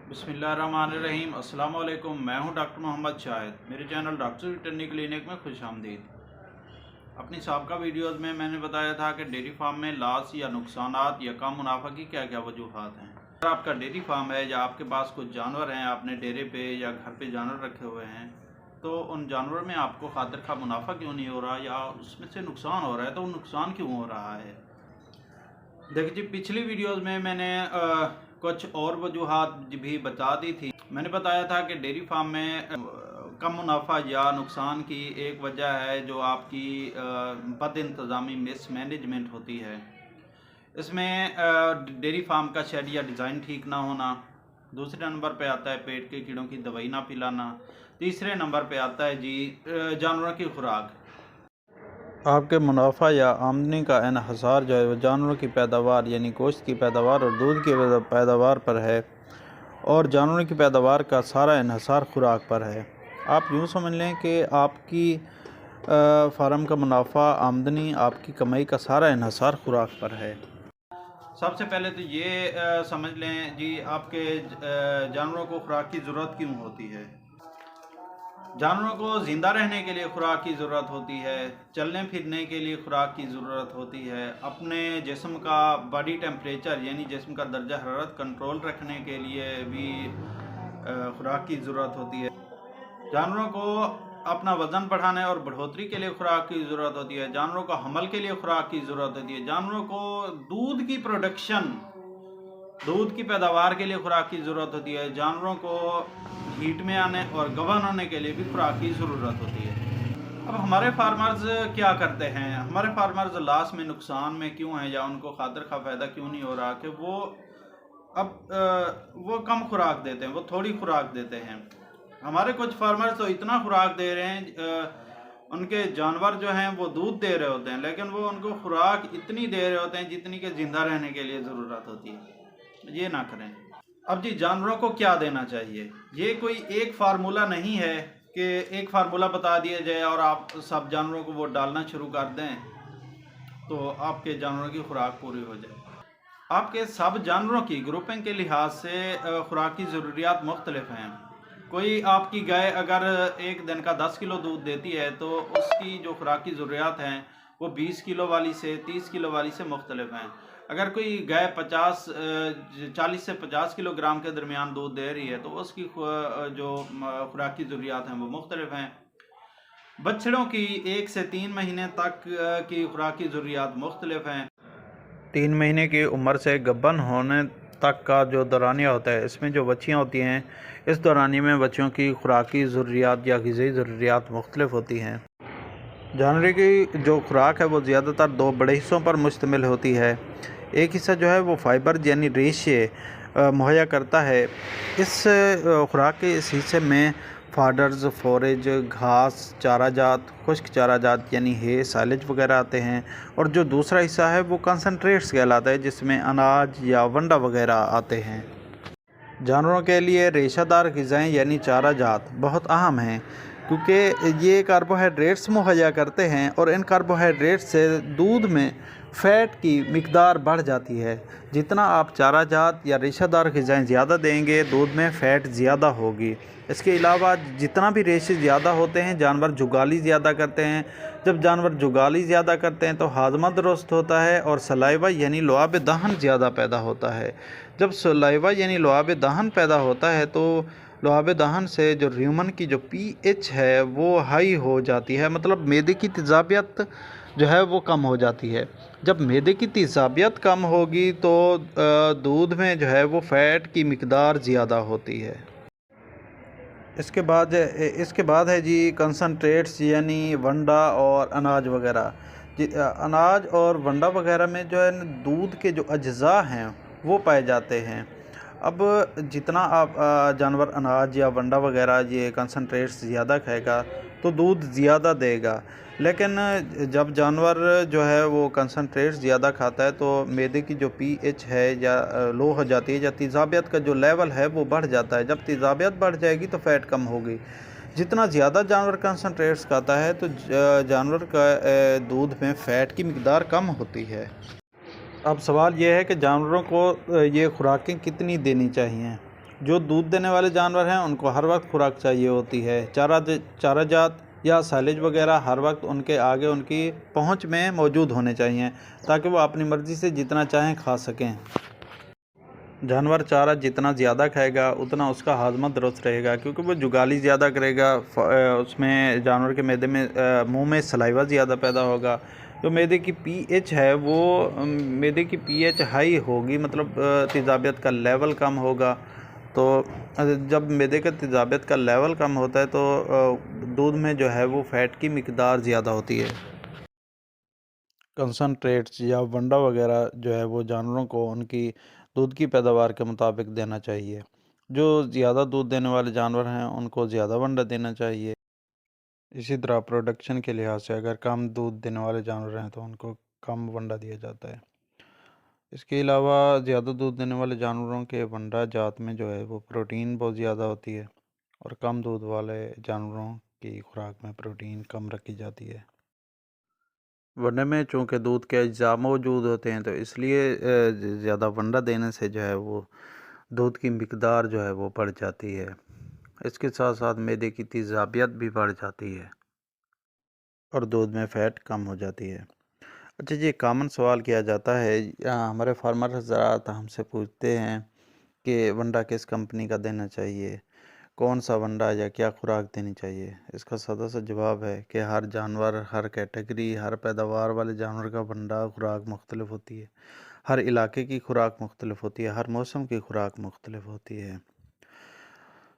बिस्मिल्लाहिर्रहमानिर्रहीम। अस्सलाम वालेकुम। मैं हूं डॉक्टर मोहम्मद शाहिद। मेरे चैनल डॉक्टर वेटरनरी क्लिनिक में खुश आमदीद। अपनी साबका वीडियोज़ में मैंने बताया था कि डेयरी फार्म में लॉस या नुकसानात या कम मुनाफा की क्या क्या वजूहात हैं। अगर आपका डेयरी फार्म है या आपके पास कुछ जानवर हैं, आपने डेरे पे या घर पे जानवर रखे हुए हैं, तो उन जानवरों में आपको खातिर खा मुनाफा क्यों नहीं हो रहा या उसमें से नुकसान हो रहा है, तो वो नुकसान क्यों हो रहा है। देखिए जी, पिछली वीडियोज़ में मैंने कुछ और वजूहात भी बता दी थी। मैंने बताया था कि डेयरी फार्म में कम मुनाफा या नुकसान की एक वजह है जो आपकी बद इंतज़ामी मिसमैनेजमेंट होती है। इसमें डेयरी फार्म का शेड या डिज़ाइन ठीक ना होना। दूसरे नंबर पे आता है पेट के कीड़ों की दवाई ना पिलाना। तीसरे नंबर पे आता है जी जानवरों की खुराक। आपके मुनाफा या आमदनी का इन्हिसार जो है वो जानवरों की पैदावार यानी गोश्त की पैदावार और दूध की पैदावार पर है, और जानवरों की पैदावार का सारा इन्हिसार खुराक पर है। आप यूँ समझ लें कि आपकी फार्म का मुनाफा, आमदनी, आपकी कमाई का सारा इन्हिसार खुराक पर है। सबसे पहले तो ये समझ लें जी, आपके जानवरों को खुराक की ज़रूरत क्यों होती है। जानवरों को ज़िंदा रहने के लिए खुराक की ज़रूरत होती है, चलने फिरने के लिए खुराक की ज़रूरत होती है, अपने जिस्म का बॉडी टेम्परेचर यानी जिस्म का दर्जा हरारत कंट्रोल रखने के लिए भी खुराक की ज़रूरत होती है। जानवरों को अपना वज़न बढ़ाने और बढ़ोतरी के लिए खुराक की ज़रूरत होती है। जानवरों को हमल के लिए खुराक की ज़रूरत होती है। जानवरों को दूध की प्रोडक्शन, दूध की पैदावार के लिए खुराक की ज़रूरत होती है। जानवरों को हीट में आने और गबन होने के लिए भी खुराक की ज़रूरत होती है। अब हमारे फार्मर्स क्या करते हैं, हमारे फार्मर्स लॉस में, नुकसान में क्यों हैं या उनको खातिर खा फ़ायदा क्यों नहीं हो रहा कि वो वो कम खुराक देते हैं, वो थोड़ी खुराक देते हैं। हमारे कुछ फार्मर्स तो इतना खुराक दे रहे हैं, उनके जानवर जो हैं वो दूध दे रहे होते हैं, लेकिन वो उनको खुराक इतनी दे रहे होते हैं जितनी कि ज़िंदा रहने के लिए ज़रूरत होती है। ये ना करें। अब जी, जानवरों को क्या देना चाहिए, ये कोई एक फार्मूला नहीं है कि एक फार्मूला बता दिया जाए और आप सब जानवरों को वो डालना शुरू कर दें तो आपके जानवरों की खुराक पूरी हो जाए। आपके सब जानवरों की ग्रुपिंग के लिहाज से खुराक की ज़रूरियात मुख्तलिफ हैं। कोई आपकी गाय अगर एक दिन का 10 किलो दूध देती है तो उसकी जो खुराक की ज़रूरियात हैं वो 20 किलो वाली से 30 किलो वाली से मुख्तलिफ हैं। अगर कोई गाय 40 से 50 किलोग्राम के दरमियान दूध दे रही है तो उसकी जो खुराक की ज़रूरियात हैं वो मुख्तलिफ हैं। बछड़ों की 1 से 3 महीने तक की खुराक की ज़रूरियात मुख्तलिफ हैं। 3 महीने की उम्र से गब्बन होने तक का जो दौरानिया होता है, इसमें जो बच्चियाँ होती हैं, इस दौरानिए में बच्चों की खुराकी ज़रूरियात या ग़िज़ाई ज़रूरियात मुख्तलिफ होती हैं। जानवर की जो खुराक है वो ज़्यादातर 2 बड़े हिस्सों पर मुश्तमिल होती है। एक हिस्सा जो है वो फाइबर यानी रेशे मुहैया करता है। इस खुराक के इस हिस्से में फाडर्स, फोरेज, घास, चारा जात, खुश्क चारा जात यानी हे, साइलेज वगैरह आते हैं, और जो दूसरा हिस्सा है वो कंसनट्रेट्स कहलाता है जिसमें अनाज या वंडा वगैरह आते हैं। जानवरों के लिए रेशादार ग़िज़ाएँ यानी चारा जात बहुत अहम हैं क्योंकि ये कार्बोहाइड्रेट्स मुहैया करते हैं और इन कार्बोहाइड्रेट्स से दूध में फ़ैट की मिकदार बढ़ जाती है। जितना आप चारा जात या रेशादार ग़िज़ाएँ ज़्यादा देंगे, दूध में फ़ैट ज़्यादा होगी। इसके अलावा जितना भी रेशे ज़्यादा होते हैं, जानवर जुगाली ज़्यादा करते हैं। जब जानवर जुगाली ज़्यादा करते हैं तो हाज़मा दुरुस्त होता है और सलाइवा यानी लुआब दहन ज़्यादा पैदा होता है। जब सलाइवा यानी लुआब दहन पैदा होता है तो लुआब दहन से जो र्यूमन की जो pH है वो हाई हो जाती है, मतलब मैदे की तेज़ाबियत जो है वो कम हो जाती है। जब मैदे की तेज़ाबियत कम होगी तो दूध में जो है वो फ़ैट की मिकदार ज़्यादा होती है। इसके बाद है जी कंसनट्रेट्स यानी वंडा और अनाज वगैरह। अनाज और वंडा वगैरह में जो है दूध के जो अज्ज़ा हैं वो पाए जाते हैं। अब जितना आप जानवर अनाज या वंडा वगैरह ये कंसनट्रेट्स ज़्यादा खाएगा तो दूध ज़्यादा देगा, लेकिन जब जानवर जो है वो कंसनट्रेट्स ज़्यादा खाता है तो मैदे की जो pH है या लो हो जाती है, या तेज़ाबियत का जो लेवल है वो बढ़ जाता है। जब तेज़ाबियत बढ़ जाएगी तो फ़ैट कम होगी। जितना ज़्यादा जानवर कंसनट्रेट्स खाता है तो जानवर का दूध में फ़ैट की मिकदार कम होती है। अब सवाल यह है कि जानवरों को ये खुराकें कितनी देनी चाहिए। جو دودھ دینے والے جانور ہیں ان کو ہر وقت خوراک چاہیے ہوتی ہے، چارہ جات یا سائلیج وغیرہ ہر وقت ان کے آگے ان کی پہنچ میں موجود ہونے چاہیے تاکہ وہ اپنی مرضی سے جتنا چاہیں کھا سکیں۔ جانور چارہ جتنا زیادہ کھائے گا اتنا اس کا ہاضمہ درست رہے گا، کیونکہ وہ جگالی زیادہ کرے گا، اس میں جانور کے معدے میں منہ میں سلائیوا زیادہ پیدا ہوگا۔ جو معدے کی پی ایچ ہے وہ معدے کی پی ایچ ہائی ہوگی، مطلب تیزابیت کا لیول کم ہوگا۔ تو جب معدے کا تیزابیت کا لیول کم ہوتا ہے تو دودھ میں جو ہے وہ فیٹ کی مقدار زیادہ ہوتی ہے۔ کنسنٹریٹس یا ونڈا وغیرہ جو ہے وہ جانوروں کو ان کی دودھ کی پیداوار کے مطابق دینا چاہیے۔ جو زیادہ دودھ دینے والے جانور ہیں ان کو زیادہ ونڈا دینا چاہیے۔ اسی طرح پروڈکشن کے لحاظ سے اگر کم دودھ دینے والے جانور ہیں تو ان کو کم ونڈا دیا جاتا ہے۔ اس کے علاوہ زیادہ دودھ دینے والے جانوروں کے ونڈا جات میں جو ہے وہ پروٹین بہت زیادہ ہوتی ہے، اور کم دودھ والے جانوروں کی خوراک میں پروٹین کم رکھی جاتی ہے۔ ونڈے میں چونکہ دودھ کے اجزاء موجود ہوتے ہیں تو اس لیے زیادہ ونڈا دینے سے جو ہے وہ دودھ کی مقدار جو ہے وہ بڑھ جاتی ہے۔ اس کے ساتھ ساتھ معدے کی تیزابیت بھی بڑھ جاتی ہے اور دودھ میں فیٹ کم ہو جاتی ہے۔ اچھا جی، کامن سوال کیا جاتا ہے، ہمارے فارمر حضرات ہم سے پوچھتے ہیں کہ ونڈا کس کمپنی کا دینا چاہیے، کون سا ونڈا یا کیا خوراک دینی چاہیے۔ اس کا سادہ سا جواب ہے کہ ہر جانور، ہر کیٹیگری، ہر پیداوار والے جانور کا ونڈا خوراک مختلف ہوتی ہے، ہر علاقے کی خوراک مختلف ہوتی ہے، ہر موسم کی خوراک مختلف ہوتی ہے۔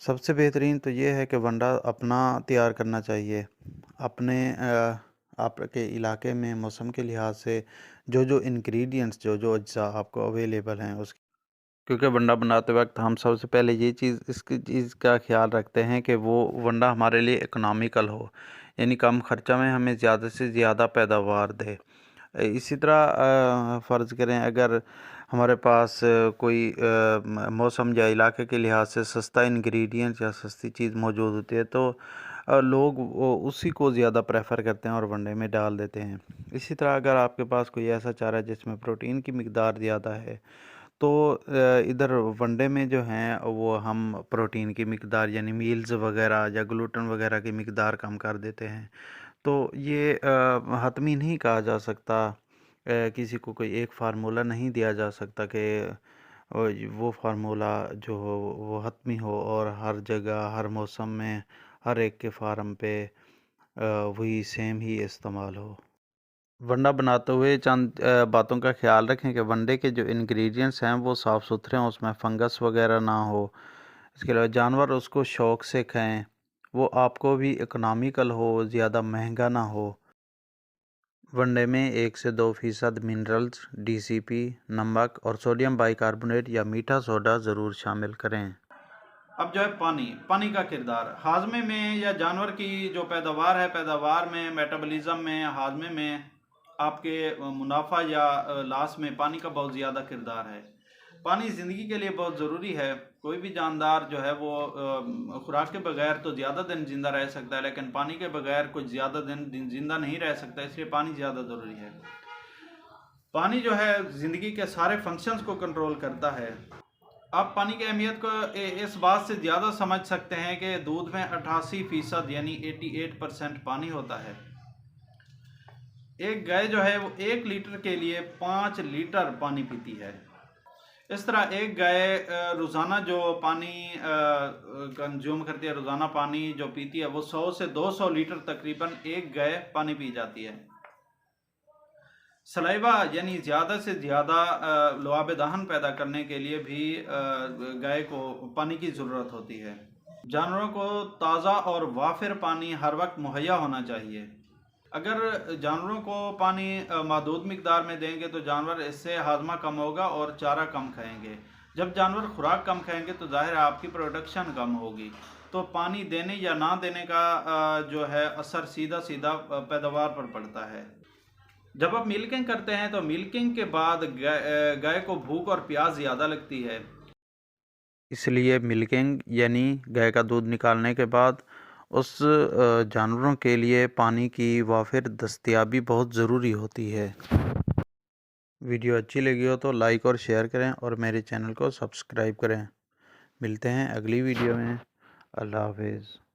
سب سے بہترین تو یہ ہے کہ ونڈا اپنا تیار کرنا چاہیے، اپنے آپ کے علاقے میں موسم کے لحاظ سے جو انگریڈینٹس، جو اجزاء آپ کو اویلیبل ہیں اس، کیونکہ ونڈا بناتے وقت ہم سب سے پہلے اس چیز کا خیال رکھتے ہیں کہ وہ ونڈا ہمارے لیے اکنامیکل ہو، یعنی کم خرچہ میں ہمیں زیادہ سے زیادہ پیداوار دے۔ اسی طرح فرض کریں اگر ہمارے پاس کوئی موسم یا علاقے کے لحاظ سے سستا انگریڈینٹ یا سستی چیز موجود ہوتی ہے تو لوگ اسی کو زیادہ پریفر کرتے ہیں اور ونڈے میں ڈال دیتے ہیں۔ اسی طرح اگر آپ کے پاس کوئی ایسا چارہ ہے جس میں پروٹین کی مقدار زیادہ ہے تو ادھر ونڈے میں جو ہیں وہ ہم پروٹین کی مقدار یعنی میلز وغیرہ یا گلوٹن وغیرہ کی مقدار کم کر دیتے ہیں۔ تو یہ حتمی نہیں کہا جا سکتا، کسی کو کوئی ایک فارمولہ نہیں دیا جا سکتا کہ وہ فارمولہ جو ہو وہ حتمی ہو اور ہر جگہ ہر موسم میں ہر ایک کے فارم پہ وہی سیم ہی استعمال ہو۔ ونڈا بناتے ہوئے چند باتوں کا خیال رکھیں کہ ونڈے کے جو انگریڈینٹس ہیں وہ صاف ستھرے ہوں، اس میں فنگس وغیرہ نہ ہو۔ اس کے علاوہ جانور اس کو شوق سے کھائیں، وہ آپ کو بھی اکنامیکل ہو، زیادہ مہنگا نہ ہو۔ ونڈے میں 1 سے 2% منرلز، ڈی سی پی، نمک اور سوڈیم بائی کاربونیٹ یا میٹھا سوڈا ضرور شامل کریں۔ اب جو ہے پانی کا کردار ہاضمے میں یا جانور کی جو پیداوار ہے، پیداوار میں، میٹابولیزم میں، ہاضمے میں، آپ کے منافع یا لاس میں پانی کا بہت زیادہ کردار ہے۔ پانی زندگی کے لیے بہت ضروری ہے۔ کوئی بھی جاندار جو ہے وہ خوراک کے بغیر تو زیادہ دن زندہ رہ سکتا ہے، لیکن پانی کے بغیر کچھ زیادہ دن زندہ نہیں رہ سکتا، اس لیے پانی زیادہ ضروری ہے۔ پانی جو ہے زندگی کے سارے فنکشنز کو کنٹرول کرتا ہے۔ آپ پانی کی اہمیت کو اس بات سے زیادہ سمجھ سکتے ہیں کہ دودھ میں 88% یعنی 88% پانی ہوتا ہے۔ ایک گائے جو ہے وہ 1 لیٹر کے لیے 5 لیٹر پانی پیتی ہے۔ اس طرح ایک گائے روزانہ جو پانی کنزیوم کرتی ہے، روزانہ پانی جو پیتی ہے وہ 100 سے 200 لیٹر تقریباً ایک گائے پانی پی جاتی ہے۔ سلائیوا یعنی زیادہ سے زیادہ لعاب دہن پیدا کرنے کے لیے بھی گائے کو پانی کی ضرورت ہوتی ہے۔ جانوروں کو تازہ اور وافر پانی ہر وقت مہیا ہونا چاہیے۔ اگر جانوروں کو پانی محدود مقدار میں دیں گے تو جانور اس سے ہاضمہ کم ہوگا اور چارہ کم کھائیں گے۔ جب جانور خوراک کم کھائیں گے تو ظاہر ہے آپ کی پروڈکشن کم ہوگی، تو پانی دینے یا نہ دینے کا جو ہے اثر سیدھا پیداوار پر پڑتا ہے۔ جب آپ ملکنگ کرتے ہیں تو ملکنگ کے بعد گائے کو بھوک اور پیاس زیادہ لگتی ہے، اس لیے ملکنگ یعنی گائے کا دودھ نکالنے کے بعد اس جانوروں کے لیے پانی کی وافر دستیابی بہت ضروری ہوتی ہے۔ ویڈیو اچھی لگی ہو تو لائک اور شیئر کریں اور میرے چینل کو سبسکرائب کریں۔ ملتے ہیں اگلی ویڈیو میں۔ اللہ حافظ۔